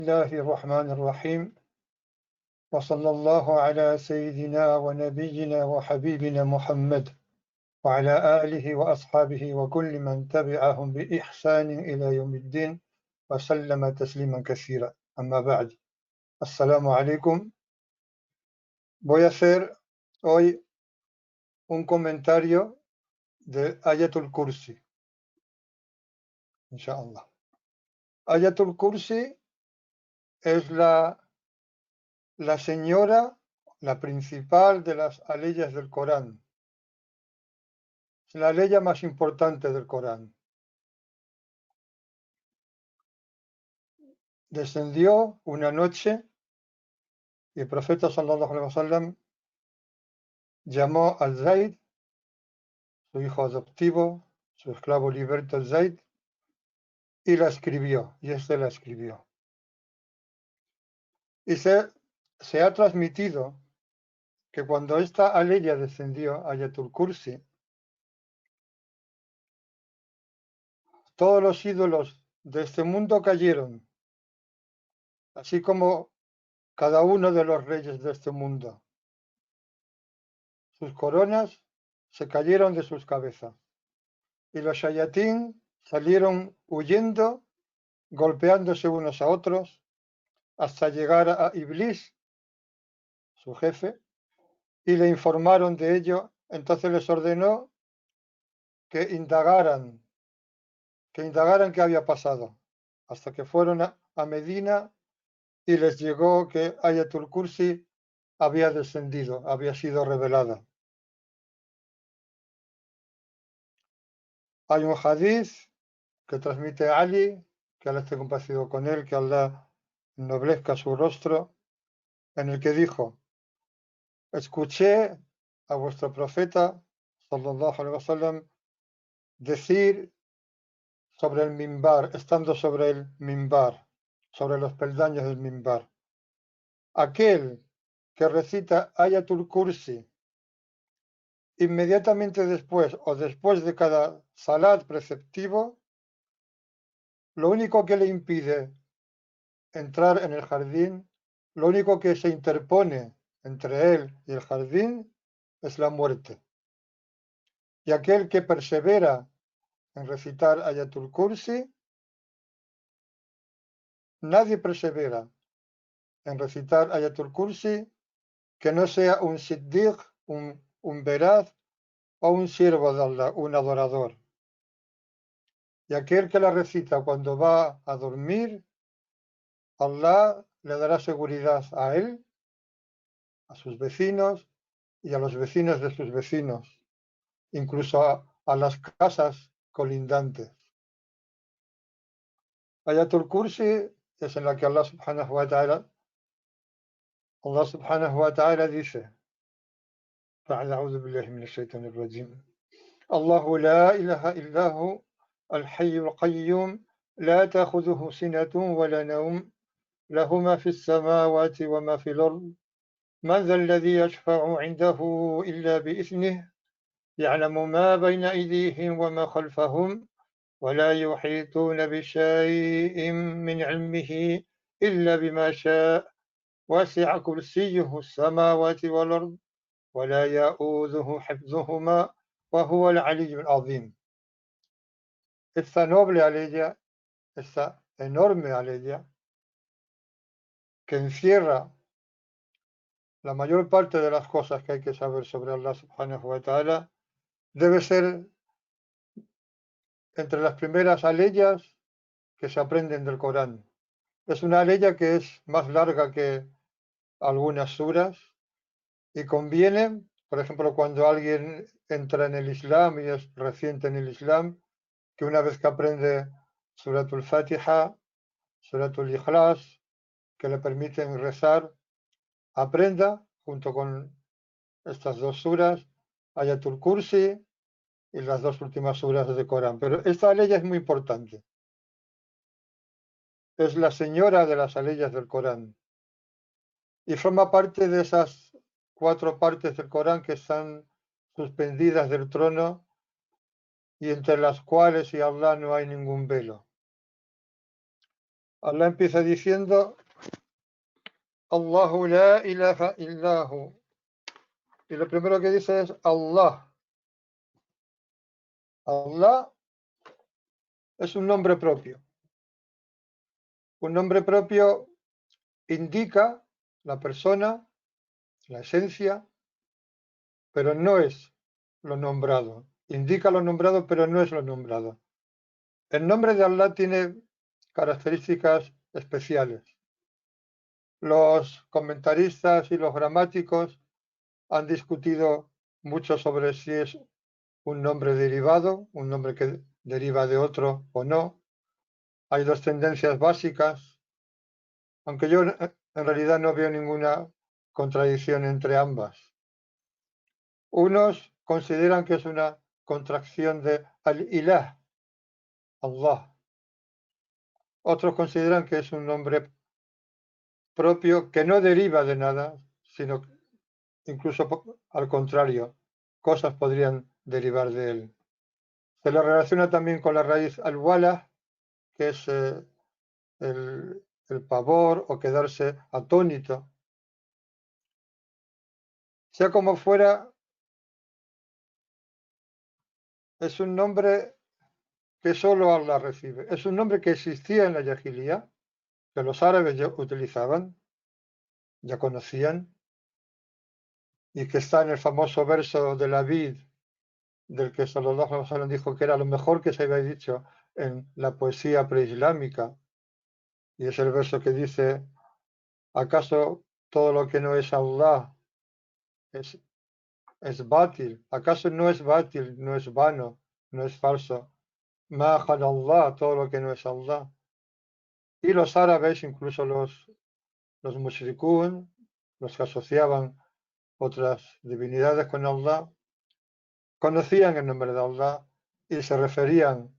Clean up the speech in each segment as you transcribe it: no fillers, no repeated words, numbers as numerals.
الله الرحمن الرحيم وصلى الله على سيدنا ونبينا وحبيبنا محمد وعلى آله وأصحابه وكل من تبعهم بإحسان إلى يوم الدين وسلم تسليما كثيرا. أما بعد. السلام عليكم. Voy a hacer hoy un comentario de Ayatul Kursi, inshallah. Ayatul Kursi es la señora, la principal de las aleyas del Corán. Es la ley más importante del Corán. Descendió una noche y el profeta sallallahu alaihi wasallam llamó a Zayd, su hijo adoptivo, su esclavo liberto Zayd, y la escribió, y este la escribió. Y se ha transmitido que cuando esta aleya descendió, Ayatul Kursi, todos los ídolos de este mundo cayeron, así como cada uno de los reyes de este mundo. Sus coronas se cayeron de sus cabezas y los shayatín salieron huyendo, golpeándose unos a otros, hasta llegar a Iblis, su jefe, y le informaron de ello. Entonces les ordenó que indagaran qué había pasado, hasta que fueron a Medina y les llegó que Ayatul Kursi había descendido, había sido revelada. Hay un hadith que transmite Ali, que Allah esté complacido con él, que Allah ennoblezca su rostro, en el que dijo: escuché a vuestro profeta, sallallahu alaihi wasallam, decir sobre el mimbar, estando sobre el mimbar, sobre los peldaños del mimbar: aquel que recita Ayatul Kursi inmediatamente después o después de cada salat preceptivo, lo único que le impide entrar en el jardín, lo único que se interpone entre él y el jardín es la muerte. Y aquel que persevera en recitar Ayatul Kursi, nadie persevera en recitar Ayatul Kursi que no sea un siddiq, un veraz o un siervo de Allah, un adorador. Y aquel que la recita cuando va a dormir, Allah le dará seguridad a él, a sus vecinos y a los vecinos de sus vecinos, incluso a las casas colindantes. Ayatul Kursi es en la que Allah subhanahu wa ta'ala dice: أعوذ بالله من الشيطان الرجيم الله لا إله إلا هو الحي القيوم لا تأخذه سنة ولا نوم له ما في السماوات وما في الأرض من ذا الذي يشفع عنده إلا بإذنه يعلم ما بين أيديهم وما خلفهم ولا يحيطون بشيء من علمه إلا بما شاء وسع كرسيه السماوات والأرض ولا يؤوده حفظهما وهو العلي العظيم. Esta noble aleya, esta enorme aleya, que encierra la mayor parte de las cosas que hay que saber sobre Allah subhanahu wa ta'ala, debe ser entre las primeras aleyas que se aprenden del Corán. Es una aleya que es más larga que algunas suras y conviene, por ejemplo, cuando alguien entra en el Islam y es reciente en el Islam, que una vez que aprende Suratul Fatiha, Suratul Ikhlas, que le permiten rezar, aprenda junto con estas dos suras, Ayatul Kursi y las dos últimas suras del Corán. Pero esta aleya es muy importante. Es la señora de las aleyas del Corán y forma parte de esas 4 partes del Corán que están suspendidas del trono y entre las cuales y Allah no hay ningún velo. Allah empieza diciendo Allahu la ilaha illahu. Y lo primero que dice es Allah. Allah es un nombre propio. Un nombre propio indica la persona, la esencia, pero no es lo nombrado. Indica lo nombrado, pero no es lo nombrado. El nombre de Allah tiene características especiales. Los comentaristas y los gramáticos han discutido mucho sobre si es un nombre derivado, un nombre que deriva de otro o no. Hay dos tendencias básicas, aunque yo en realidad no veo ninguna contradicción entre ambas. Unos consideran que es una contracción de al-ilah, Allah. Otros consideran que es un nombre propio que no deriva de nada, sino incluso al contrario, cosas podrían derivar de él. Se le relaciona también con la raíz al-wala, que es el pavor o quedarse atónito. Sea como fuera, es un nombre que solo Allah recibe. Es un nombre que existía en la Yahilía, que los árabes ya utilizaban, ya conocían, y que está en el famoso verso de la vid, del que Sallallahu Alaihi Wasallam dijo que era lo mejor que se había dicho en la poesía preislámica, y es el verso que dice, ¿acaso todo lo que no es Allah es, es bátil? ¿Acaso no es bátil, no es vano, no es falso? Ma Allah, todo lo que no es Allah. Y los árabes, incluso los mushrikun, los que asociaban otras divinidades con Allah, conocían el nombre de Allah y se referían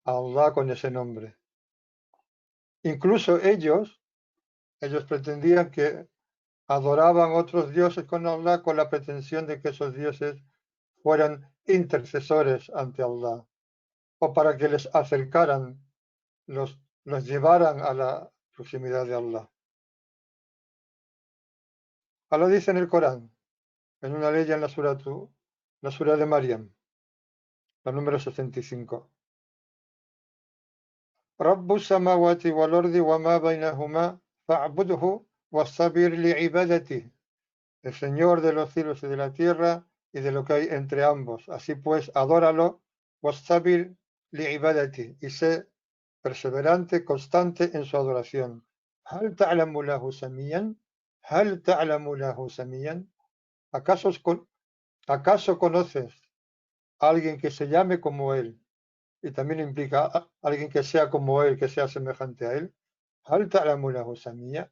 a Allah con ese nombre. Incluso ellos pretendían que adoraban otros dioses con Allah con la pretensión de que esos dioses fueran intercesores ante Allah o para que les acercaran, los llevaran a la proximidad de Allah. Allah dice en el Corán, en una ley en la sura de Maryam, la número 65. Rabbus samawati wal ardi wa ma bainahuma fa'budhu wastabir li'ibadatihi. El Señor de los cielos y de la tierra y de lo que hay entre ambos. Así pues, adóralo, wastabir li'ibadatihi, y sé perseverante, constante en su adoración. Hal ta'lamu lahu samiyan? Hal ta'lamu lahu samiyan? ¿Acaso, ¿Acaso conoces a alguien que se llame como él? Y también implica a alguien que sea como él, que sea semejante a él. Hal ta'lamu lahu samiyya.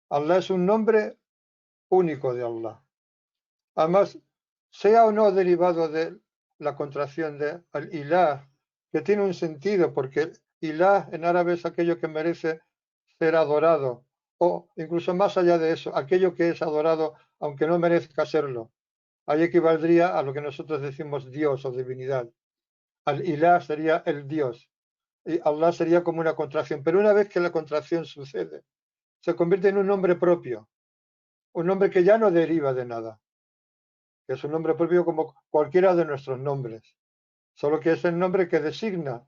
Allah es un nombre único de Allah. Además, sea o no derivado de la contracción de al-ilah, que tiene un sentido, porque ilah en árabe es aquello que merece ser adorado, o incluso más allá de eso, aquello que es adorado aunque no merezca serlo. Ahí equivaldría a lo que nosotros decimos Dios o divinidad. Al-ilah sería el Dios y Allah sería como una contracción. Pero una vez que la contracción sucede, se convierte en un nombre propio, un nombre que ya no deriva de nada, que es un nombre propio como cualquiera de nuestros nombres, solo que es el nombre que designa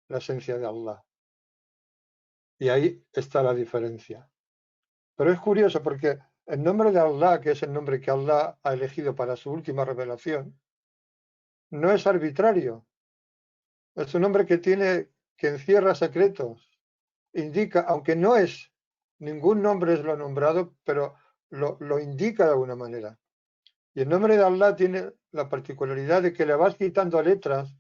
la esencia de Allah. Y ahí está la diferencia. Pero es curioso porque el nombre de Allah, que es el nombre que Allah ha elegido para su última revelación, no es arbitrario. Es un nombre que encierra secretos. Indica, aunque no es, ningún nombre es lo nombrado, pero lo indica de alguna manera. Y el nombre de Allah tiene la particularidad de que le vas quitando letras,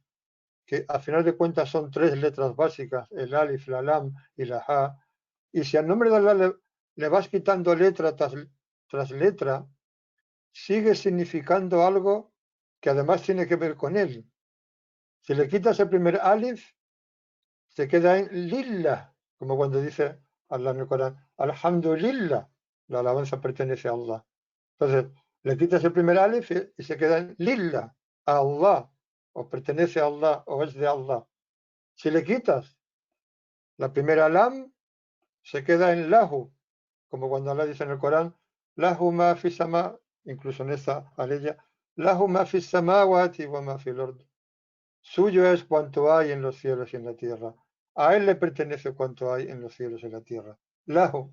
que a final de cuentas son tres letras básicas, el alif, la lam y la ha, y si al nombre de Allah le vas quitando letra tras letra, sigue significando algo que además tiene que ver con él. Si le quitas el primer alif, se queda en lillah, como cuando dice Allah en el Corán, alhamdulillah, la alabanza pertenece a Allah. Entonces, le quitas el primer alif y se queda en lillah, a Allah, o pertenece a Allah, o es de Allah. Si le quitas La primera lam se queda en lahu, como cuando Allah dice en el Corán, lahu ma fi sama, incluso en esa aleya, lahu ma fi samawati wa ma fi ard. Suyo es cuanto hay en los cielos y en la tierra. A él le pertenece cuanto hay en los cielos y en la tierra. Lahu.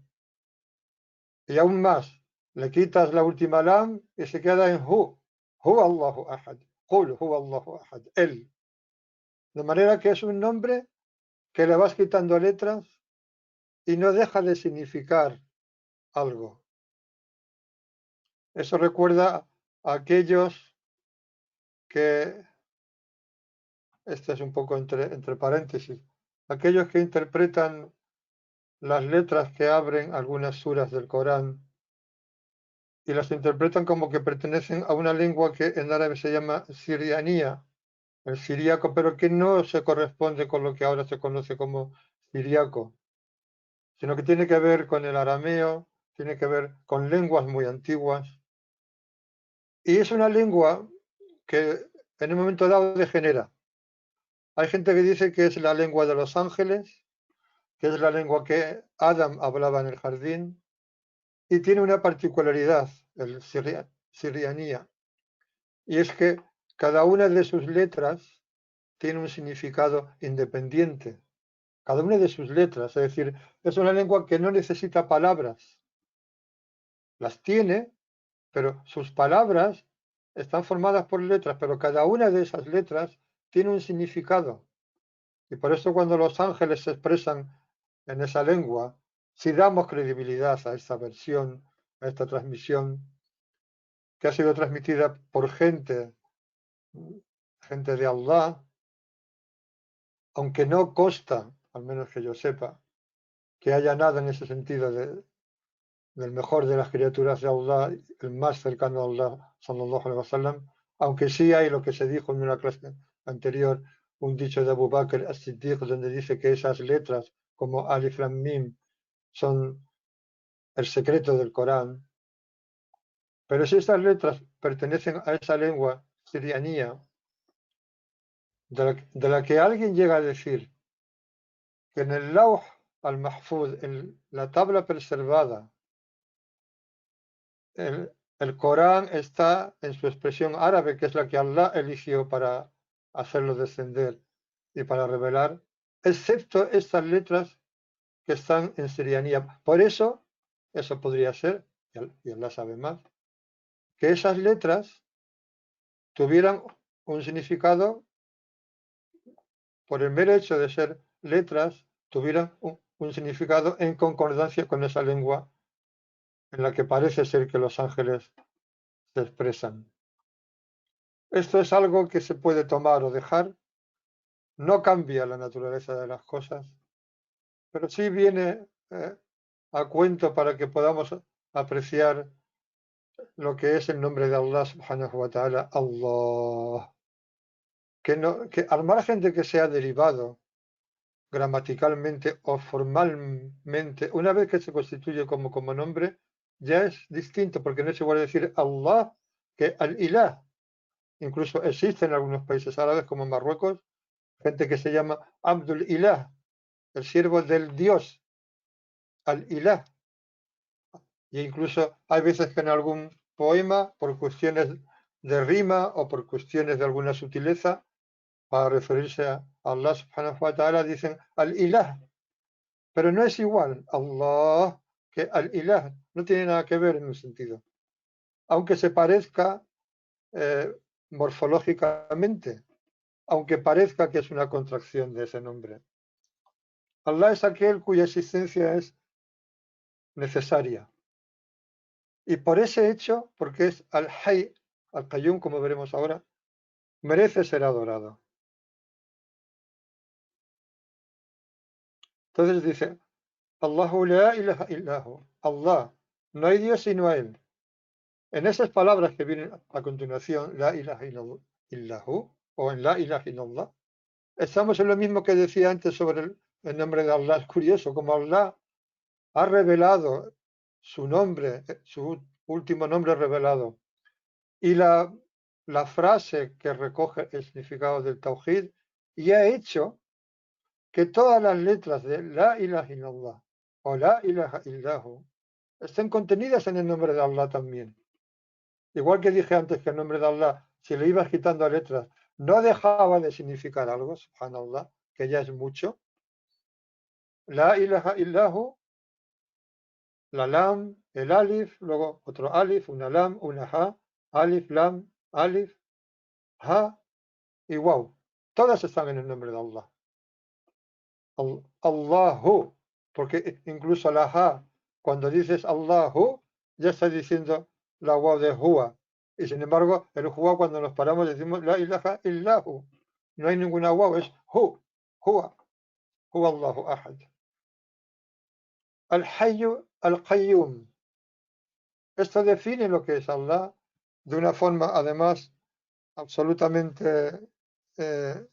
Y aún más, le quitas la última lam y se queda en hu. Hu Allahu ahad. Qul hu Allahu ahad. Él. De manera que es un nombre que le vas quitando letras y no deja de significar algo. Eso recuerda a aquellos que, este es un poco entre paréntesis, aquellos que interpretan las letras que abren algunas suras del Corán y las interpretan como que pertenecen a una lengua que en árabe se llama sirianía, el siríaco, pero que no se corresponde con lo que ahora se conoce como siriaco, sino que tiene que ver con el arameo, tiene que ver con lenguas muy antiguas. Y es una lengua que en un momento dado degenera. Hay gente que dice que es la lengua de los ángeles, que es la lengua que Adam hablaba en el jardín, y tiene una particularidad, el sirianía, y es que cada una de sus letras tiene un significado independiente. Cada una de sus letras, es decir, es una lengua que no necesita palabras. Las tiene, pero sus palabras están formadas por letras, pero cada una de esas letras tiene un significado. Y por eso cuando los ángeles se expresan en esa lengua, si damos credibilidad a esta versión, a esta transmisión, que ha sido transmitida por gente de Allah, aunque no consta, al menos que yo sepa, que haya nada en ese sentido del mejor de las criaturas de Allah, el más cercano a Allah, sallallahu alaihi wasallam, aunque sí hay lo que se dijo en una clase anterior, un dicho de Abu Bakr as-Siddiq, donde dice que esas letras, como Alif Lam Mim, son el secreto del Corán. Pero si estas letras pertenecen a esa lengua sirianía, de la que alguien llega a decir que en el Lawh al-Mahfuz, en la tabla preservada, el Corán está en su expresión árabe, que es la que Allah eligió para hacerlo descender y para revelar, excepto estas letras que están en sirianía. Por eso, eso podría ser, y Allah sabe más, que esas letras tuvieran un significado por el mero hecho de ser letras, tuvieran un significado en concordancia con esa lengua en la que parece ser que los ángeles se expresan. Esto es algo que se puede tomar o dejar, no cambia la naturaleza de las cosas, pero sí viene a cuento para que podamos apreciar lo que es el nombre de Allah subhanahu wa ta'ala, Allah, que, no, que al margen de que sea derivado gramaticalmente o formalmente, una vez que se constituye como nombre, ya es distinto, porque no es igual decir Allah que al-Ilah. Incluso existe en algunos países árabes, como Marruecos, gente que se llama Abdul Ilah, el siervo del Dios, al-Ilah. E incluso hay veces que en algún poema, por cuestiones de rima o por cuestiones de alguna sutileza, para referirse a Allah subhanahu wa ta'ala, dicen al-Ilah. Pero no es igual Allah que al-Ilah, no tiene nada que ver en un sentido. Aunque se parezca morfológicamente, aunque parezca que es una contracción de ese nombre. Allah es aquel cuya existencia es necesaria. Y por ese hecho, porque es al-Hayy, al-Qayyum, como veremos ahora, merece ser adorado. Entonces dice, Allahu la ilaha illahu, Allah, no hay Dios sino Él. En esas palabras que vienen a continuación, la ilaha illahu, o en la ilaha illallah, estamos en lo mismo que decía antes sobre el nombre de Allah. Es curioso, como Allah ha revelado su nombre, su último nombre revelado, y la frase que recoge el significado del Tawhid, y ha hecho que todas las letras de La ilaha illallah o La ilaha illahu estén contenidas en el nombre de Allah también. Igual que dije antes que el nombre de Allah, si le ibas quitando letras, no dejaba de significar algo, subhanallah, que ya es mucho. La ilaha illahu, la lam, el alif, luego otro alif, una lam, una ha, alif, lam, alif, ha y wow. Todas están en el nombre de Allah. Allahu, porque incluso la ha, cuando dices Allahu, ya está diciendo la waw de Hua. Y sin embargo, el Hua cuando nos paramos decimos la ilaha illahu. No hay ninguna waw, es Hu, Hua, Hua Allahu Ahad. Al-Hayyu al-Qayyum. Esto define lo que es Allah de una forma, además, absolutamente eh,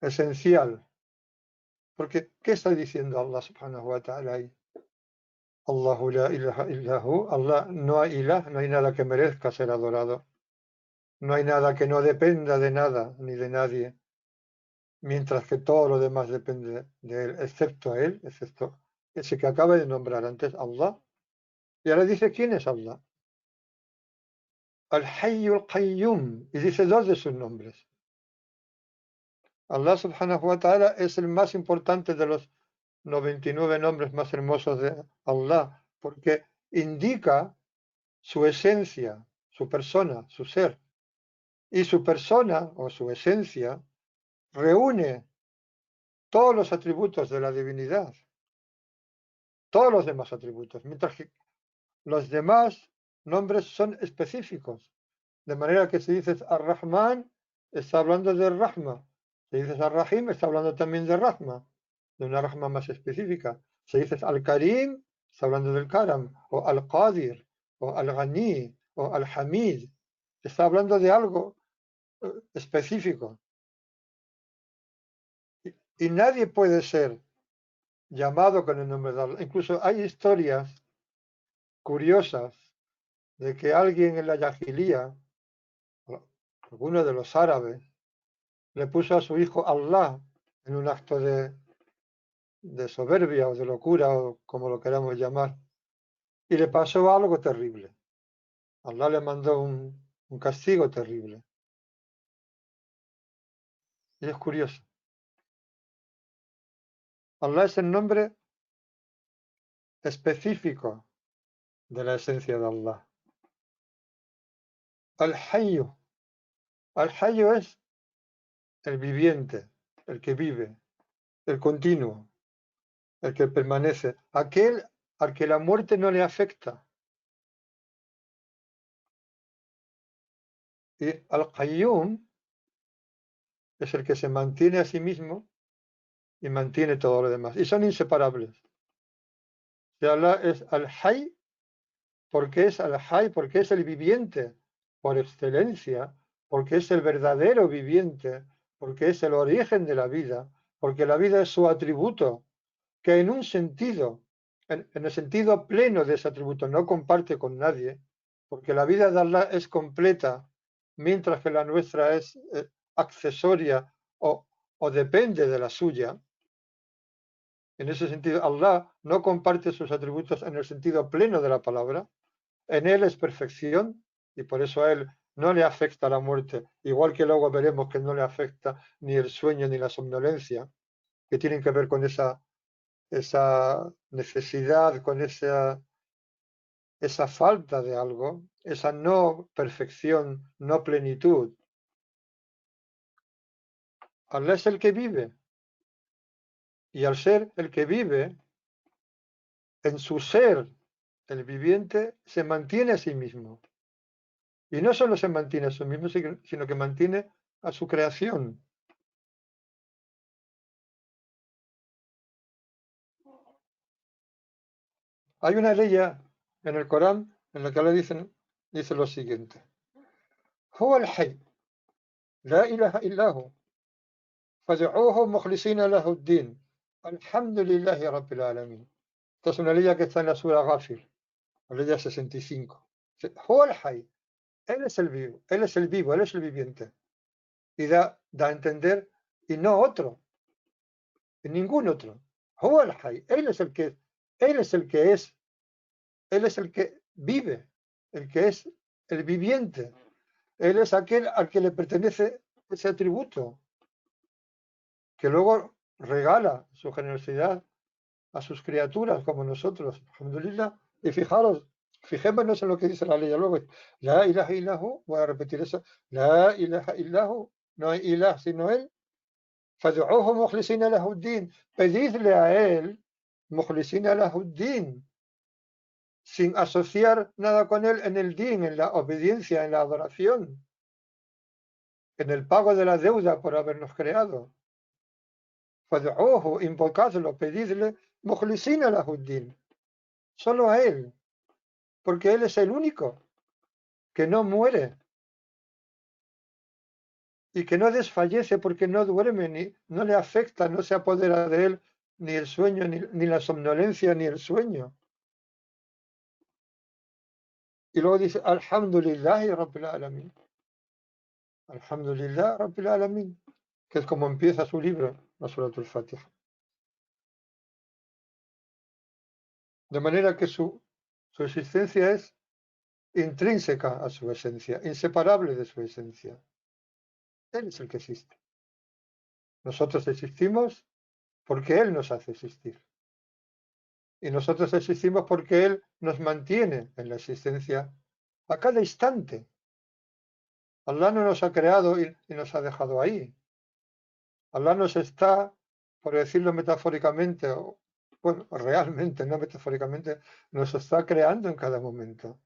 esencial. Porque, ¿qué está diciendo Allah subhanahu wa ta'ala ahí? Allahu la ilaha illahu. Allah no hay ilah, no hay nada que merezca ser adorado. No hay nada que no dependa de nada ni de nadie. Mientras que todo lo demás depende de él, excepto él, excepto ese que acaba de nombrar antes, Allah. Y ahora dice quién es Allah. Al-Hayyu al-Qayyum. Y dice dos de sus nombres. Allah subhanahu wa ta'ala es el más importante de los 99 nombres más hermosos de Allah, porque indica su esencia, su persona, su ser. Y su persona o su esencia reúne todos los atributos de la divinidad, todos los demás atributos, mientras que los demás nombres son específicos. De manera que si dices Ar-Rahman, está hablando de Rahma. Si dices Ar-Rahim, está hablando también de Rahma, de una Rahma más específica. Si dices Al-Karim, está hablando del Karam, o Al-Qadir, o Al-Ghani, o Al-Hamid. Está hablando de algo específico. Y nadie puede ser llamado con el nombre de Allah. Incluso hay historias curiosas de que alguien en la Yahilía, alguno de los árabes, le puso a su hijo Allah en un acto de soberbia o de locura o como lo queramos llamar. Y le pasó algo terrible. Allah le mandó un castigo terrible. Y es curioso. Allah es el nombre específico de la esencia de Allah. Al-Hayyu. Al-Hayyu es el viviente, el que vive, el continuo, el que permanece, aquel al que la muerte no le afecta. Y Al-Qayyum es el que se mantiene a sí mismo y mantiene todo lo demás. Y son inseparables. Si Allah es Al-Hayy, porque es Al-Hayy, porque es el viviente por excelencia, porque es el verdadero viviente, porque es el origen de la vida, porque la vida es su atributo, que en un sentido, en el sentido pleno de ese atributo, no comparte con nadie, porque la vida de Allah es completa, mientras que la nuestra es accesoria o depende de la suya. En ese sentido, Allah no comparte sus atributos en el sentido pleno de la palabra. En Él es perfección y por eso a Él no le afecta la muerte, igual que luego veremos que no le afecta ni el sueño ni la somnolencia, que tienen que ver con esa necesidad, con esa falta de algo, esa no perfección, no plenitud. Allah es el que vive y al ser el que vive, en su ser, el viviente se mantiene a sí mismo. Y no solo se mantiene a sí mismo, sino que mantiene a su creación. Hay una ley en el Corán en la que Allah dice lo siguiente: Huwa al-Hayy, la ilaha illahu, fad'uhu mukhlisina lahu ad-din, alhamdulillahi rabbil alamin. Esta es una ley que está en la Sura Ghafir, la ley 65. Huwa al-Hayy, Él es el vivo, Él es el vivo, Él es el viviente. y da a entender, y no otro, y ningún otro. Huwa al-Hayy, él es el que es, él es el que vive, el que es el viviente. Él es aquel al que le pertenece ese atributo, que luego regala su generosidad a sus criaturas como nosotros. Alhamdulillah. Y fijémonos en lo que dice la ley luego. La ilaha illahu, voy a repetir eso. La ilaha illahu, no hay ilah sino él. Fad'uhu mukhlisina lahuddin. Pedidle a él, mukhlisina lahuddin, sin asociar nada con él en el din, en la obediencia, en la adoración, en el pago de la deuda por habernos creado. Fad'uhu, invocadlo, pedidle, mukhlisina lahuddin. Solo a él, porque él es el único que no muere y que no desfallece porque no duerme, ni no le afecta, no se apodera de él ni el sueño, ni la somnolencia, ni el sueño. Y luego dice, Alhamdulillahi Rabbil Alamin. Alhamdulillah Rabbil Alamin, que es como empieza su libro, la Suratul Fatiha. De manera que su existencia es intrínseca a su esencia, inseparable de su esencia. Él es el que existe. Nosotros existimos porque Él nos hace existir. Y nosotros existimos porque Él nos mantiene en la existencia a cada instante. Allah no nos ha creado y nos ha dejado ahí. Allah nos está, por decirlo metafóricamente, o bueno, realmente, no metafóricamente, nos está creando en cada momento,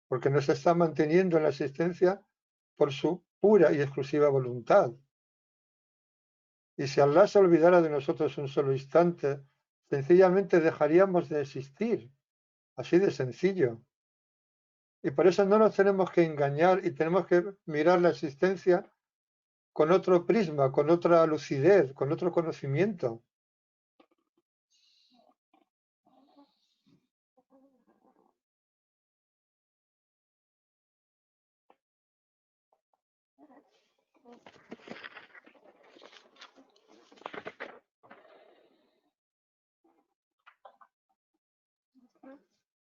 porque nos está manteniendo en la existencia por su pura y exclusiva voluntad. Y si Allah se olvidara de nosotros un solo instante, sencillamente dejaríamos de existir, así de sencillo. Y por eso no nos tenemos que engañar y tenemos que mirar la existencia con otro prisma, con otra lucidez, con otro conocimiento.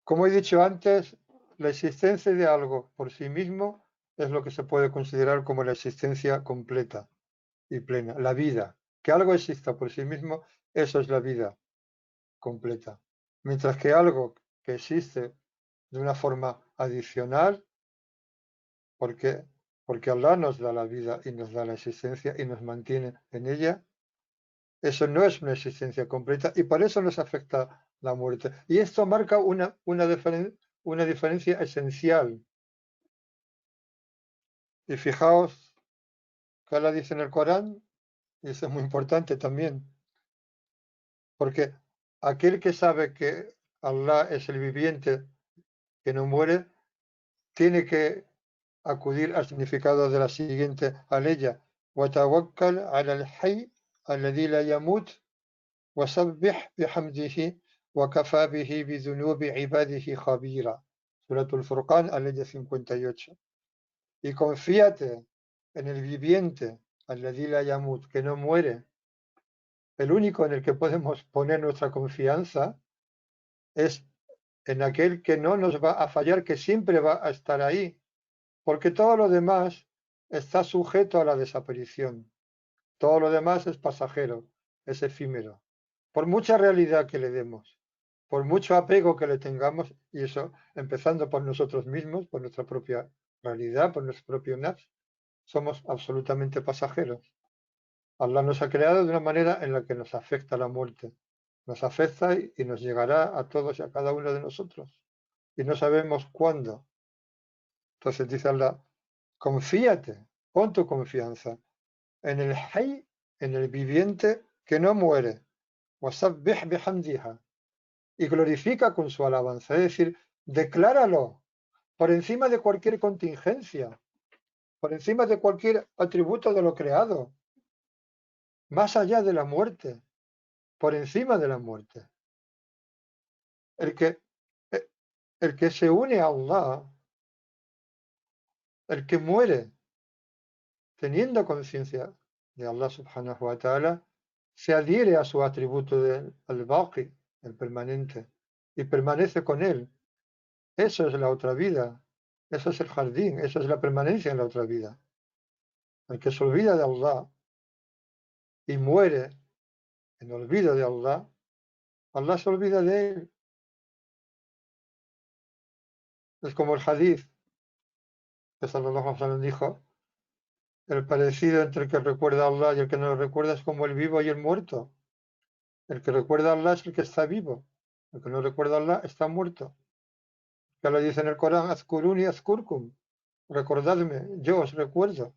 Como he dicho antes, la existencia de algo por sí mismo es lo que se puede considerar como la existencia completa y plena, la vida. Que algo exista por sí mismo, eso es la vida completa. Mientras que algo que existe de una forma adicional, porque, porque Allah nos da la vida y nos da la existencia y nos mantiene en ella, eso no es una existencia completa y por eso nos afecta la muerte. Y esto marca una diferencia esencial. Y fijaos que Allah dice en el Corán, y eso es muy importante también, porque aquel que sabe que Allah es el viviente que no muere, tiene que acudir al significado de la siguiente aleya: وَتَوَكَّلْ عَلَى الْحَيِّ الَّذِي لَا يَمُوتُ وَسَبِّحْ بِحَمْدِهِ وَكَفَى بِهِ بِذُنُوبِ عِبَادِهِ خَبِيرًا. Suratul Furqán, aleya 58. Y confíate en el viviente, alladí la yamut, que no muere. El único en el que podemos poner nuestra confianza es en aquel que no nos va a fallar, que siempre va a estar ahí, porque todo lo demás está sujeto a la desaparición. Todo lo demás es pasajero, es efímero. Por mucha realidad que le demos, por mucho apego que le tengamos, y eso empezando por nosotros mismos, por nuestra propia realidad, por nuestro propio nafs, somos absolutamente pasajeros. Allah nos ha creado de una manera en la que nos afecta la muerte. Nos afecta y nos llegará a todos y a cada uno de nosotros. Y no sabemos cuándo. Entonces dice Allah, confíate, pon tu confianza en el Hayy, en el viviente que no muere. Wasabbih bihamdiha. Y glorifica con su alabanza. Es decir, decláralo por encima de cualquier contingencia, por encima de cualquier atributo de lo creado, más allá de la muerte, por encima de la muerte. El que, eh, el que se une a Allah, el que muere teniendo conciencia de Allah subhanahu wa ta'ala, se adhiere a su atributo del al-Baqi, el permanente, y permanece con él. Eso es la otra vida, eso es el jardín, eso es la permanencia en la otra vida. El que se olvida de Allah y muere en olvido de Allah, Allah se olvida de él. Es como el hadith que Sallallahu Alaihi Wasallam dijo, el parecido entre el que recuerda a Allah y el que no lo recuerda es como el vivo y el muerto. El que recuerda a Allah es el que está vivo, el que no recuerda a Allah está muerto. Ya lo dice en el Corán, Azkuruni azkurkum, recordadme, yo os recuerdo.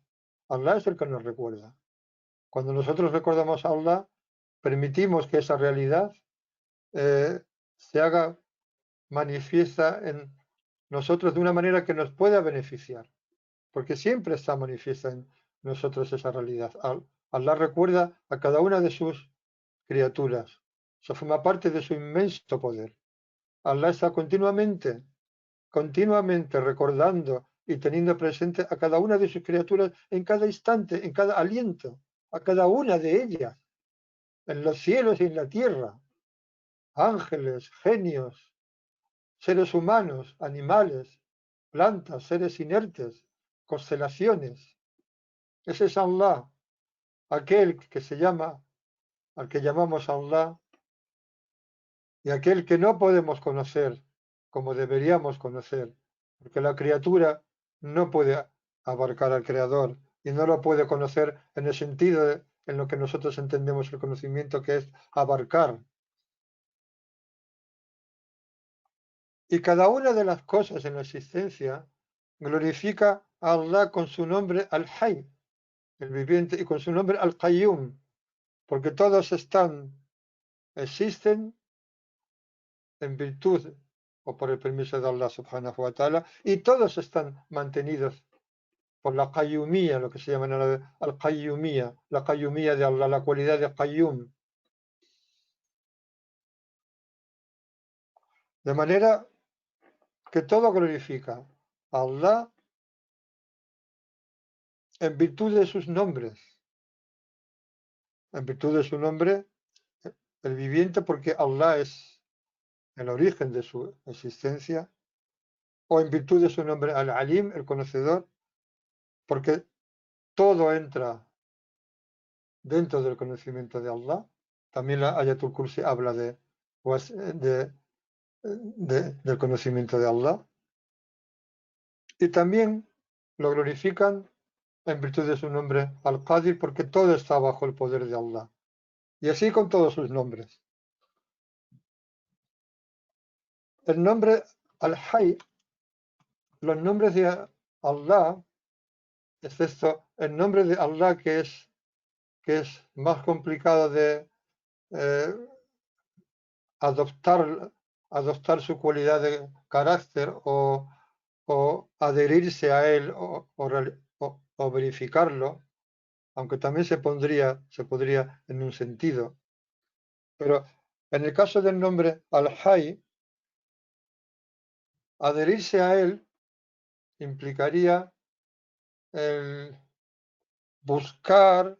Allah es el que nos recuerda. Cuando nosotros recordamos a Allah, permitimos que esa realidad se haga manifiesta en nosotros de una manera que nos pueda beneficiar, porque siempre está manifiesta en nosotros esa realidad. Allah recuerda a cada una de sus criaturas. Eso forma parte de su inmenso poder. Allah está continuamente recordando y teniendo presente a cada una de sus criaturas en cada instante, en cada aliento, a cada una de ellas, en los cielos y en la tierra, ángeles, genios, seres humanos, animales, plantas, seres inertes, constelaciones. Ese es Allah, aquel que se llama, al que llamamos Allah, y aquel que no podemos conocer como deberíamos conocer, porque la criatura no puede abarcar al Creador y no lo puede conocer en el sentido en lo que nosotros entendemos el conocimiento, que es abarcar. Y cada una de las cosas en la existencia glorifica a Allah con su nombre Al-Hayy, el viviente, y con su nombre Al-Qayyum, porque todos existen en virtud o por el permiso de Allah subhanahu wa ta'ala, y todos están mantenidos por la qayyumía, lo que se llama en árabe al-qayyumía, la qayyumía de Allah, la cualidad de qayyum. De manera que todo glorifica a Allah en virtud de sus nombres, en virtud de su nombre, el viviente, porque Allah es el origen de su existencia, o en virtud de su nombre al-alim, el conocedor, porque todo entra dentro del conocimiento de Allah. También la Ayatul Kursi habla de- del conocimiento de Allah. Y también lo glorifican en virtud de su nombre Al-Qadir, porque todo está bajo el poder de Allah. Y así con todos sus nombres. El nombre Al-Hayy, los nombres de Allah, excepto el nombre de Allah que es más complicado de eh, adoptar, adoptar su cualidad de carácter o adherirse a él o verificarlo, aunque también se podría en un sentido. Pero en el caso del nombre Al-Hayy, adherirse a él implicaría el buscar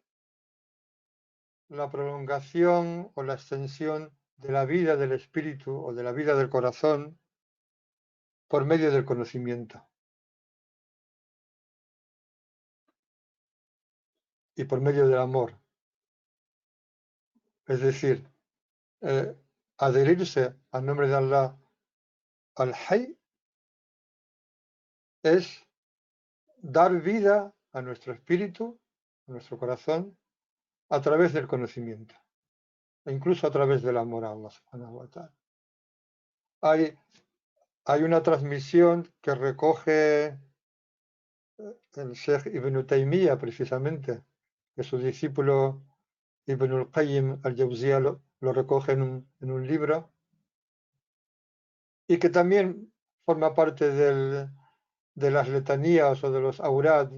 la prolongación o la extensión de la vida del espíritu o de la vida del corazón por medio del conocimiento y por medio del amor. Es decir, eh, adherirse al nombre de Allah al-Hayy es dar vida a nuestro espíritu, a nuestro corazón, a través del conocimiento, e incluso a través del amor a Allah subhanahu wa ta'ala. Hay, hay una transmisión que recoge el Sheikh Ibn Taymiyyah, precisamente, que su discípulo Ibn al-Qayyim al-Jawziyah lo recoge en un libro, y que también forma parte de las letanías o de los aurad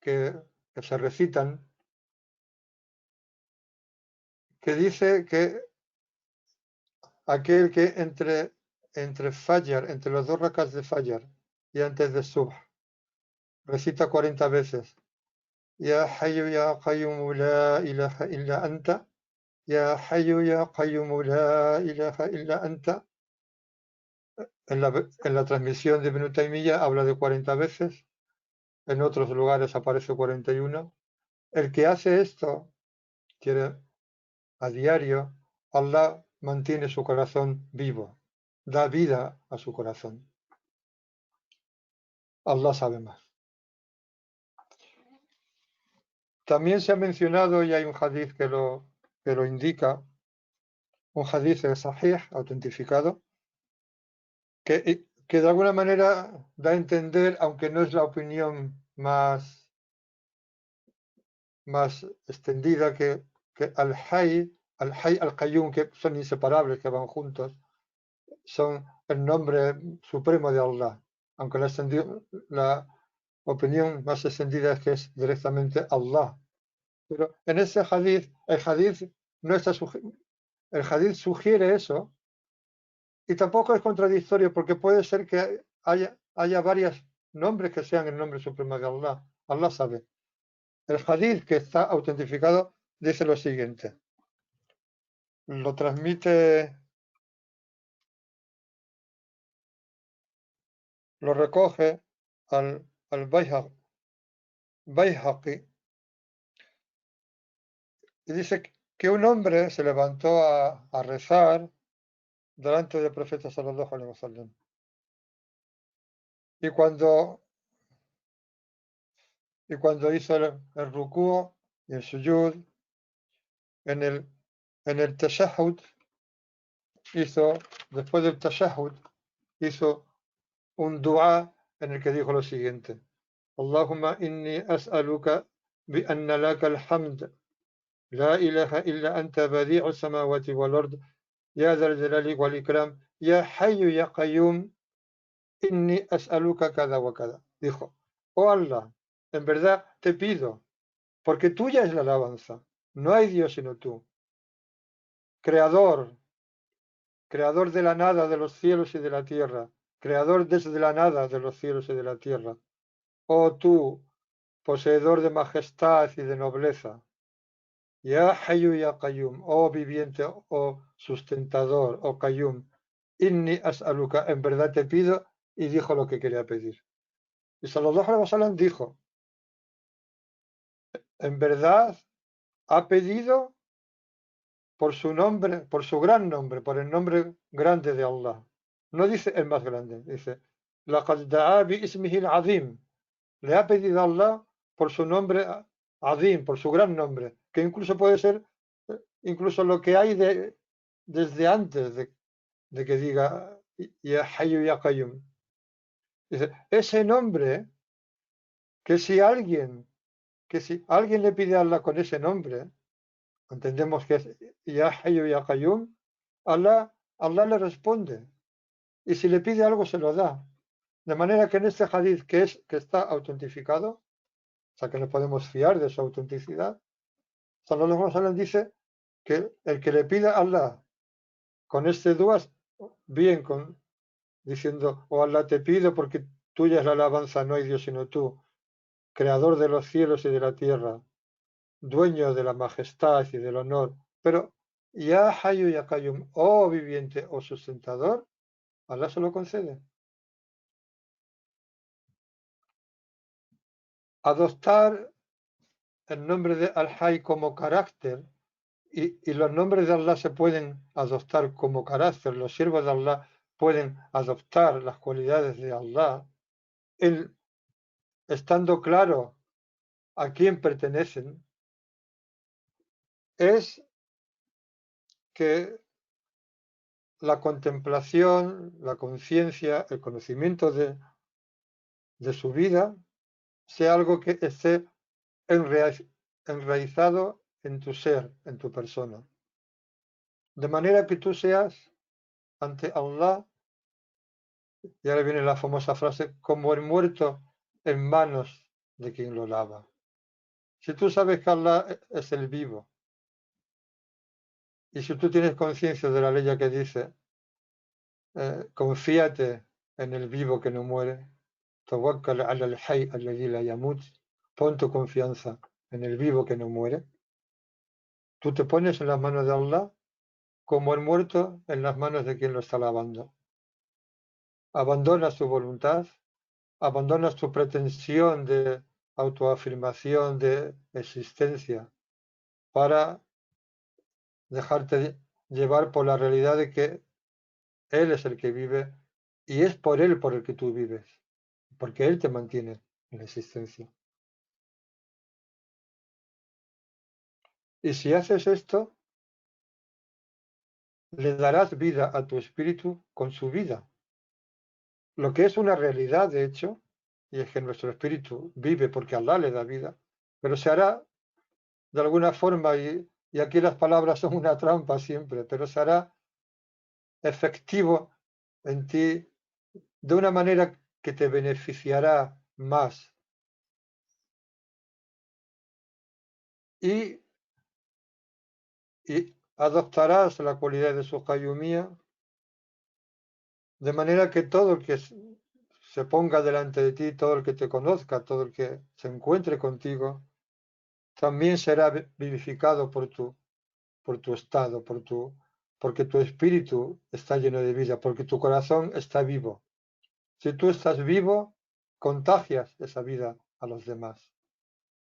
que, que se recitan, que dice que aquel que entre Fajr, entre los dos rakas de Fajr y antes de Subh, recita 40 veces. Ya Hayyu Ya Qayyum la ilaha illa anta. Ya Hayyu Ya Qayyum la ilaha illa anta. En la transmisión de Ibn Taymiyyah habla de 40 veces. En otros lugares aparece 41. El que hace esto, quiere a diario, Allah mantiene su corazón vivo, da vida a su corazón. Allah sabe más. También se ha mencionado, y hay un hadith que lo indica, un hadith sahih, autentificado, que de alguna manera da a entender, aunque no es la opinión más extendida, que al-Hayy, al-Qayyum, que son inseparables, que van juntos, son el nombre supremo de Allah, aunque la opinión más extendida es que es directamente Allah. Pero en ese hadith, no está el hadith sugiere eso, y tampoco es contradictorio, porque puede ser que haya varios nombres que sean el nombre supremo de Allah. Allah sabe. El hadith que está autentificado dice lo siguiente. Lo transmite, lo recoge al Bayhaqi, y dice que un hombre se levantó a rezar delante del profeta sallallahu alaihi wasallam. Y cuando hizo el rukú y el sujud, en el tashahhud, después del tashahhud, hizo un dua en el que dijo lo siguiente: Allahumma inni as'aluka bi anna laka al-hamd, la ilaha illa anta badi'u samawati wal ard, ya dhal jalali wal ikram, ya hayyu ya qayyum, inni as'aluka kada wa kada. Dijo: oh Allah, en verdad te pido, porque tuya es la alabanza, no hay Dios sino tú, creador, creador de la nada de los cielos y de la tierra, creador desde la nada de los cielos y de la tierra. Oh tú, poseedor de majestad y de nobleza. Ya Hayyu Ya Qayyum, oh viviente, oh sustentador, oh Qayyum. Inni as'aluka, en verdad te pido, y dijo lo que quería pedir. Y sallallahu alaihi wasallam dijo: en verdad ha pedido por su nombre, por su gran nombre, por el nombre grande de Allah. No dice el más grande, dice لَقَدْ دَعَا بِإِسْمِهِ الْعَظِيمِ. Le ha pedido a Allah por su nombre Azim, por su gran nombre, que incluso puede ser incluso lo que hay desde antes de que diga Ya Hayyu Ya Qayyum. Dice, ese nombre, que si alguien le pide a Allah con ese nombre, entendemos que es Ya Hayyu Ya Qayyum, Allah le responde. Y si le pide algo, se lo da. De manera que en este hadith que está autentificado, o sea que nos podemos fiar de su autenticidad, Sallallahu Alaihi Wasallam dice que el que le pida a Allah con este dua, bien diciendo: oh Allah, te pido porque tuya es la alabanza, no hay Dios sino tú, creador de los cielos y de la tierra, dueño de la majestad y del honor, pero Ya Hayyu Ya Qayyum, oh viviente o sustentador, Allah se lo concede. Adoptar el nombre de Al-Hayy como carácter, y los nombres de Allah se pueden adoptar como carácter, los siervos de Allah pueden adoptar las cualidades de Allah, él, estando claro a quién pertenecen, es que la contemplación, la conciencia, el conocimiento de su vida sea algo que esté enraizado en tu ser, en tu persona. De manera que tú seas ante Allah, y ahora viene la famosa frase, como el muerto en manos de quien lo lava. Si tú sabes que Allah es el vivo, y si tú tienes conciencia de la ley que dice, confíate en el vivo que no muere, tawakkal ala al-hayy alladhi la yamut, pon tu confianza en el vivo que no muere. Tú te pones en las manos de Allah como el muerto en las manos de quien lo está lavando. Abandonas tu voluntad, abandonas tu pretensión de autoafirmación, de existencia, para dejarte llevar por la realidad de que Él es el que vive y es por Él por el que tú vives, porque Él te mantiene en la existencia. Y si haces esto, le darás vida a tu espíritu con su vida. Lo que es una realidad, de hecho, y es que nuestro espíritu vive porque Allah le da vida, pero se hará de alguna forma, y aquí las palabras son una trampa siempre, pero se hará efectivo en ti de una manera que te beneficiará más. Y, y adoptarás la cualidad de su qayyumía, de manera que todo el que se ponga delante de ti, todo el que te conozca, todo el que se encuentre contigo, también será vivificado por tu estado, porque tu espíritu está lleno de vida, porque tu corazón está vivo. Si tú estás vivo, contagias esa vida a los demás.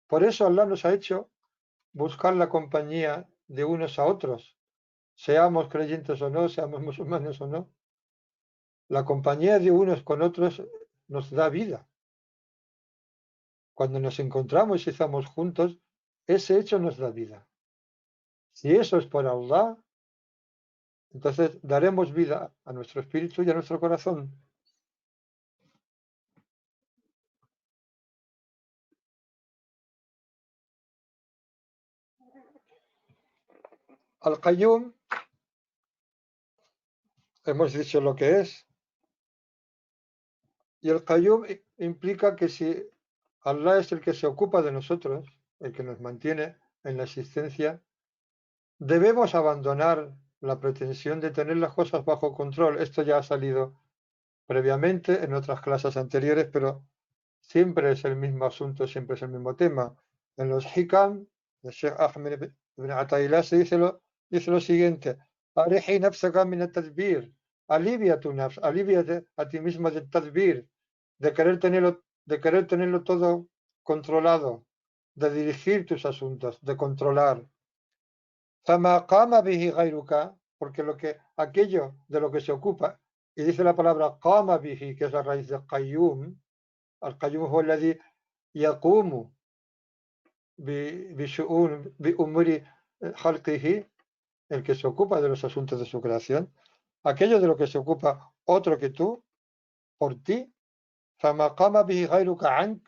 Por eso Allah nos ha hecho buscar la compañía de unos a otros, seamos creyentes o no, seamos musulmanes o no. La compañía de unos con otros nos da vida. Cuando nos encontramos y estamos juntos, ese hecho nos da vida. Si eso es por Allah, entonces daremos vida a nuestro espíritu y a nuestro corazón. Al-Qayyum, hemos dicho lo que es, y el Qayyum implica que si Allah es el que se ocupa de nosotros, el que nos mantiene en la existencia, debemos abandonar la pretensión de tener las cosas bajo control. Esto ya ha salido previamente en otras clases anteriores, pero siempre es el mismo asunto, siempre es el mismo tema. En los Hikam, de Sheikh Ahmed ibn Ataylah se dice lo siguiente: Arihi nafsaka min at-tadbir, alivia tu nafs, alivia a ti mismo del tadbir, de querer tenerlo todo controlado, de dirigir tus asuntos, de controlar. فما قام به غيرك, porque aquello de lo que se ocupa, y dice la palabra قام به, que es la raíz de qayyum, al-qayyum هو الذي يقوم بأمور خلقه, el que se ocupa de los asuntos de su creación, aquello de lo que se ocupa otro que tú, por ti, فما قام به غيرك عنك,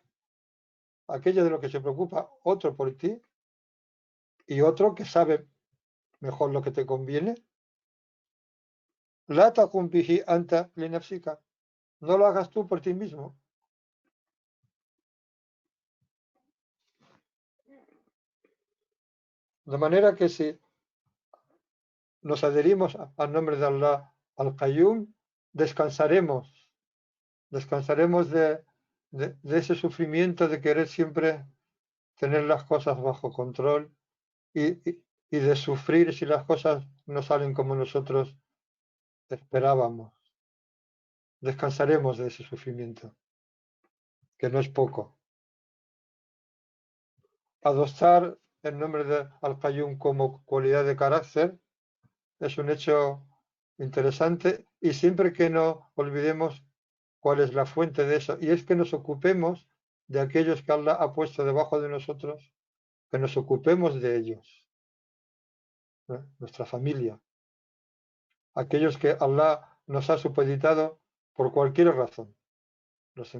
aquello de lo que se preocupa otro por ti, y otro que sabe mejor lo que te conviene, لا تقم به أنت لنفسك, no lo hagas tú por ti mismo. De manera que si nos adherimos al nombre de Allah, al Qayyum, descansaremos, descansaremos de ese sufrimiento de querer siempre tener las cosas bajo control y de sufrir si las cosas no salen como nosotros esperábamos. Descansaremos de ese sufrimiento, que no es poco. Adoptar el nombre de Al-Qayyum como cualidad de carácter es un hecho interesante, y siempre que no olvidemos cuál es la fuente de eso, y es que nos ocupemos de aquellos que Allah ha puesto debajo de nosotros, que nos ocupemos de ellos, ¿eh? Nuestra familia, aquellos que Allah nos ha supeditado por cualquier razón, los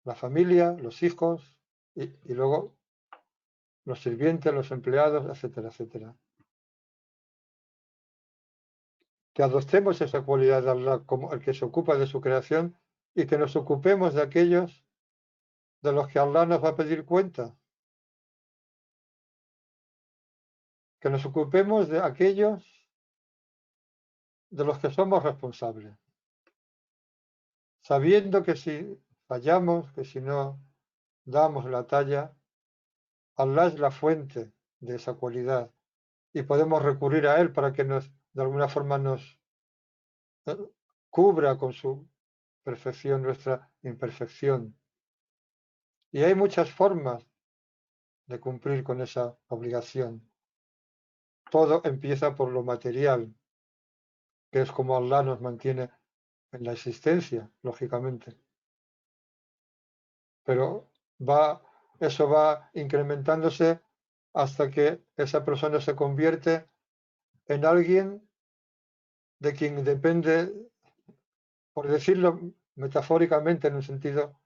la familia, los hijos y luego los sirvientes, los empleados, etcétera, etcétera. Que adoptemos esa cualidad de Allah como el que se ocupa de su creación, y que nos ocupemos de aquellos de los que Allah nos va a pedir cuenta, que nos ocupemos de aquellos de los que somos responsables. sabiendo que si fallamos, que si no damos la talla, Allah es la fuente de esa cualidad y podemos recurrir a Él para que de alguna forma nos eh, cubra con su perfección nuestra imperfección. Y hay muchas formas de cumplir con esa obligación. Todo empieza por lo material, que es como Allah nos mantiene en la existencia, lógicamente. Pero eso va incrementándose hasta que esa persona se convierte en alguien de quien depende, por decirlo metafóricamente en un sentido,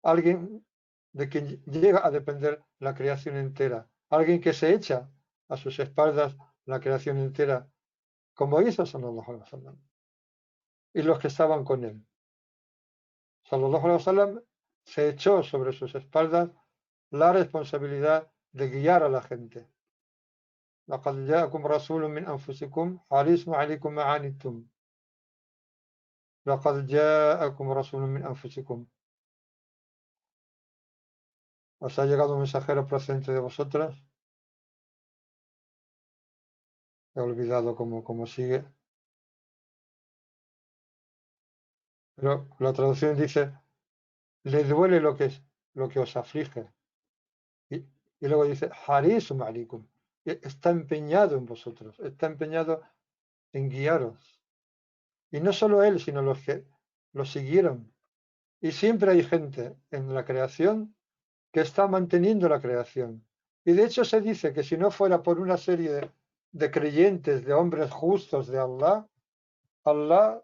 alguien de quien llega a depender la creación entera, alguien que se echa a sus espaldas la creación entera, como hizo Sallallahu Alaihi Wasallam, y los que estaban con él. Sallallahu Alaihi Wasallam se echó sobre sus espaldas la responsabilidad de guiar a la gente. لقد جاءكم رسول من أنفسكم حريص عليكم ما عنتم لقد جاءكم رسول من أنفسكم. ¿Os ha llegado un mensajero procedente de vosotras? He olvidado cómo sigue. Pero la traducción dice, le duele lo que os aflige. Y luego dice, Harisum alikum. Está empeñado en vosotros, está empeñado en guiaros. Y no solo él, sino los que lo siguieron. Y siempre hay gente en la creación que está manteniendo la creación. Y de hecho se dice que si no fuera por una serie de creyentes, de hombres justos de Allah, Allah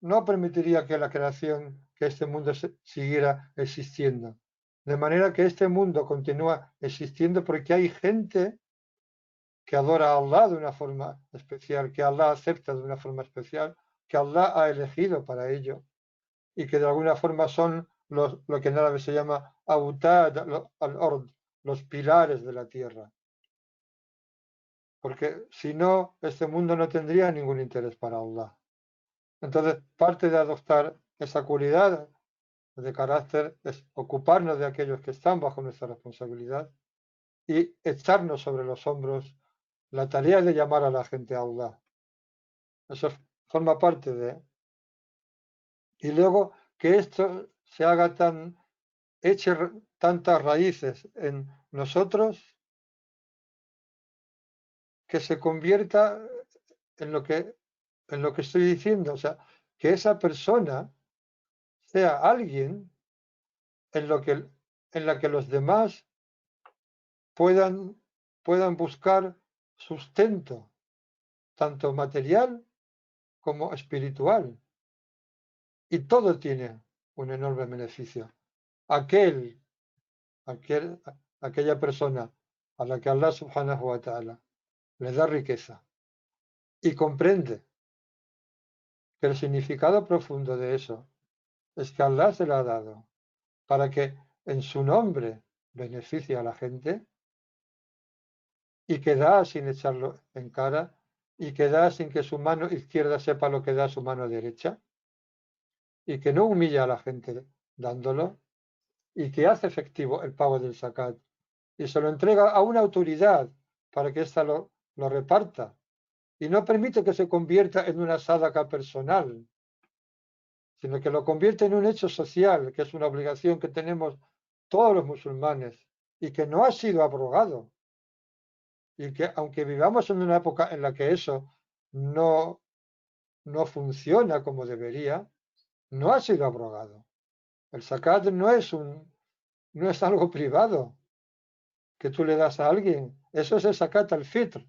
no permitiría que la creación, que este mundo siguiera existiendo. De manera que este mundo continúa existiendo porque hay gente que adora a Allah de una forma especial, que Allah acepta de una forma especial, que Allah ha elegido para ello y que de alguna forma son lo que en árabe se llama autad al-ord, los pilares de la tierra. Porque si no, este mundo no tendría ningún interés para Allah. Entonces, parte de adoptar esa cualidad de carácter es ocuparnos de aquellos que están bajo nuestra responsabilidad y echarnos sobre los hombros la tarea de llamar a la gente a Allah. Eso forma parte de... Y luego que esto se haga eche tantas raíces en nosotros que se convierta en en lo que estoy diciendo. O sea, que esa persona sea alguien en, en la que los demás puedan, puedan buscar sustento, tanto material como espiritual. Y todo tiene un enorme beneficio. Aquel, aquella persona a la que Allah subhanahu wa ta'ala le da riqueza y comprende que el significado profundo de eso es que Allah se la ha dado para que en su nombre beneficie a la gente y que da sin echarlo en cara y que da sin que su mano izquierda sepa lo que da su mano derecha y que no humilla a la gente dándolo y que hace efectivo el pago del zakat y se lo entrega a una autoridad para que ésta lo reparta y no permite que se convierta en una sádaca personal, sino que lo convierte en un hecho social, que es una obligación que tenemos todos los musulmanes y que no ha sido abrogado. Y que aunque vivamos en una época en la que eso no, no funciona como debería, no ha sido abrogado. El zakat no es algo privado que tú le das a alguien. Eso es el zakat al-fitr.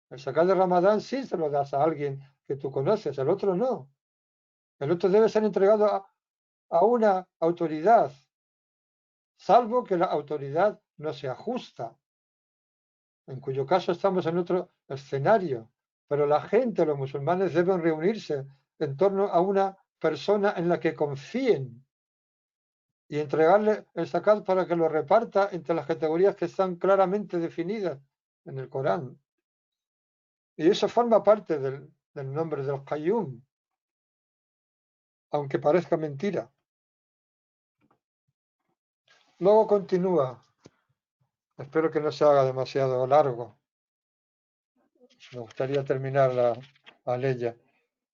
El zakat de Ramadán sí se lo das a alguien que tú conoces, el otro no. El otro debe ser entregado a una autoridad, salvo que la autoridad no sea justa, en cuyo caso estamos en otro escenario. Pero la gente, los musulmanes, deben reunirse en torno a una persona en la que confíen y entregarle el zakat para que lo reparta entre las categorías que están claramente definidas en el Corán. Y eso forma parte del nombre del Qayyum. aunque parezca mentira. Luego continúa, espero que no se haga demasiado largo, me gustaría terminar la ley.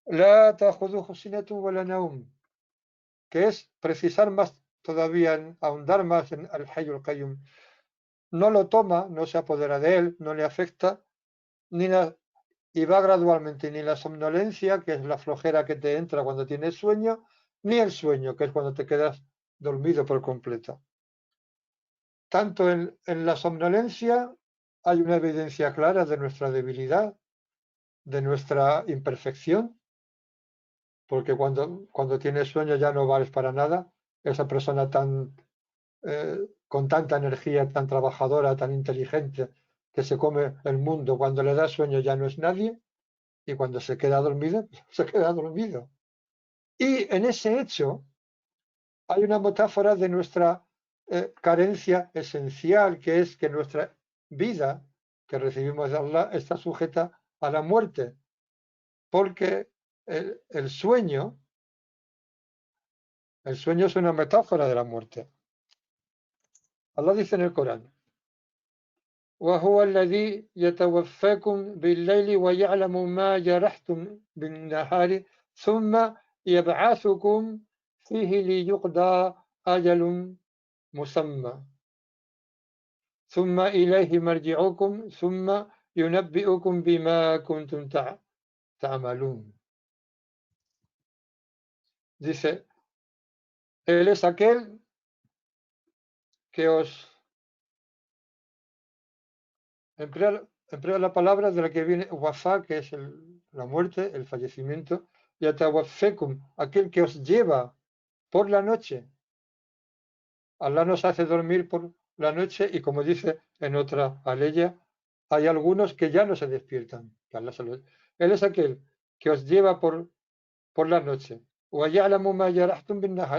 La ta'khudhuhu sinatun wa la nawm, que es precisar más todavía, ahondar más en al Hayy al-Qayyum. No lo toma, no se apodera de él, no le afecta, ni la, y va gradualmente, ni la somnolencia, que es la flojera que te entra cuando tienes sueño, ni el sueño, que es cuando te quedas dormido por completo. Tanto en la somnolencia hay una evidencia clara de nuestra debilidad, de nuestra imperfección, porque cuando tienes sueño ya no vales para nada. Esa persona con tanta energía, tan trabajadora, tan inteligente, que se come el mundo, cuando le da sueño ya no es nadie, y cuando se queda dormido, se queda dormido. Y en ese hecho hay una metáfora de nuestra carencia esencial, que es que nuestra vida que recibimos de Allah está sujeta a la muerte, porque el sueño, el sueño es una metáfora de la muerte. Allah dice en el Corán: وهو الذي يتوفاكم بالليل ويعلم ما جرحتم بالنهار ثم يبعثكم فيه ليقضى أجل مسمى ثم إليه مرجعكم ثم ينبئكم بما كنتم تعملون. Dice, Él es aquel que os emplea la palabra de la que viene wafá, que es la muerte, el fallecimiento, y atawafekum, aquel que os lleva por la noche. Allah nos hace dormir por la noche y, como dice en otra aleya, hay algunos que ya no se despiertan. Que Allah Él es aquel que os lleva por la noche.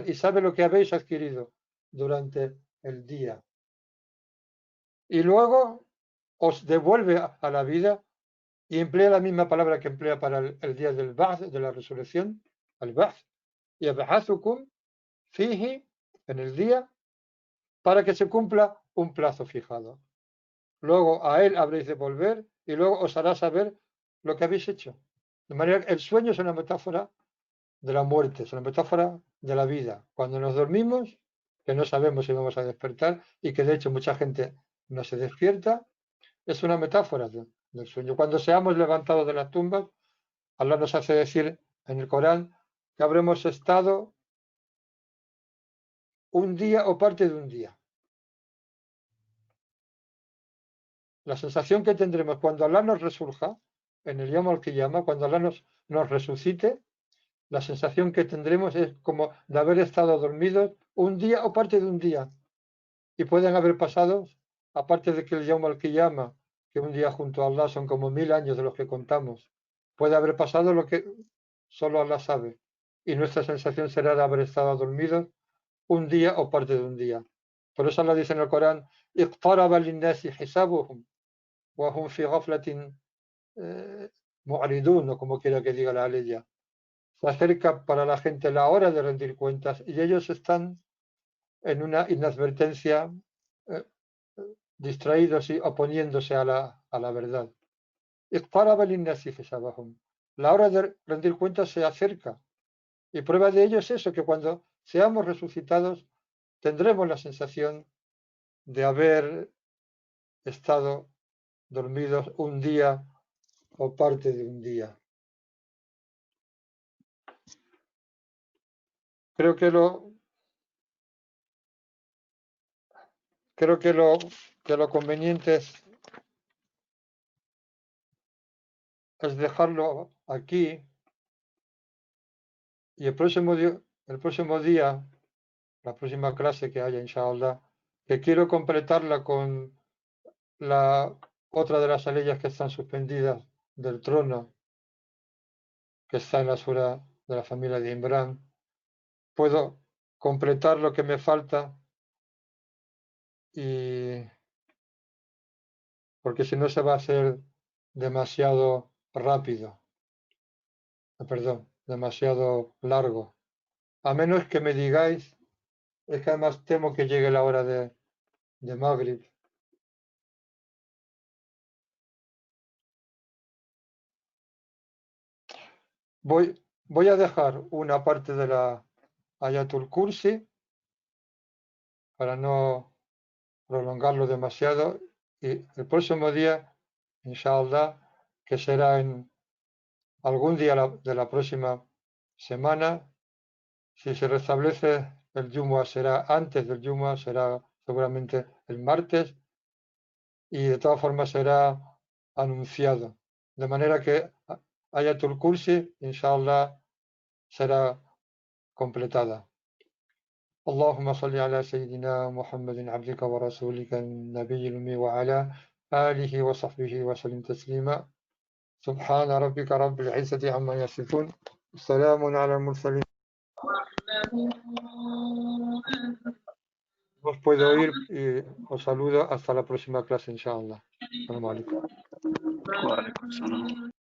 Y sabe lo que habéis adquirido durante el día. Y luego os devuelve a la vida y emplea la misma palabra que emplea para el día del Ba'th, de la resurrección, al Ba'th. Y Ab'athukum fihi, en el día, para que se cumpla un plazo fijado. Luego a él habréis de volver y luego os hará saber lo que habéis hecho. De manera que el sueño es una metáfora de la muerte, es una metáfora de la vida. Cuando nos dormimos, que no sabemos si vamos a despertar y que de hecho mucha gente no se despierta, es una metáfora del sueño. Cuando seamos levantados de las tumbas, Allah nos hace decir en el Corán que habremos estado un día o parte de un día. La sensación que tendremos cuando Allah nos resurja, en el Yom al-Qiyamah, cuando Allah nos resucite, la sensación que tendremos es como de haber estado dormidos un día o parte de un día. Y pueden haber pasado, aparte de que el Yom al-Qiyamah, que un día junto a Allah son como 1000 años de los que contamos, puede haber pasado lo que solo Allah sabe. Y nuestra sensación será de haber estado dormidos un día o parte de un día. Por eso Allah dice en el Corán: اقترب للناس حسابهم وهم في غفلة معرضون, o como quiera que diga la ley. Se acerca para la gente la hora de rendir cuentas y ellos están en una inadvertencia, eh, distraídos y oponiéndose a la verdad. La hora de rendir cuentas se acerca y prueba de ello es eso, que cuando seamos resucitados tendremos la sensación de haber estado dormidos un día o parte de un día. Creo que lo conveniente es dejarlo aquí, y el próximo día, la próxima clase que haya, inshallah, que quiero completarla con la otra de las aleyas que están suspendidas del trono, que está en la sura de la familia de Imran. Puedo completar lo que me falta, y porque si no se va a hacer demasiado rápido, perdón, demasiado largo. A menos que me digáis, es que además temo que llegue la hora de Maghrib. Voy a dejar una parte de la Ayatul Kursi para no prolongarlo demasiado. Y el próximo día, inshallah, que será en algún día de la próxima semana, si se restablece el Jumu'ah será antes del Jumu'ah, será seguramente el martes, y de todas formas será anunciado. De manera que Ayatul Kursi, inshallah, será completada. اللهم صل على سيدنا محمد عبدك ورسولك النبي الأمي وعلى آله وصحبه وسلم تسليما سبحان ربك رب العزة عما يصفون سلام على المرسلين. Os puedo oír y os saludo hasta la próxima clase, inshallah. Assalamu alaikum. Wa alaikum salam.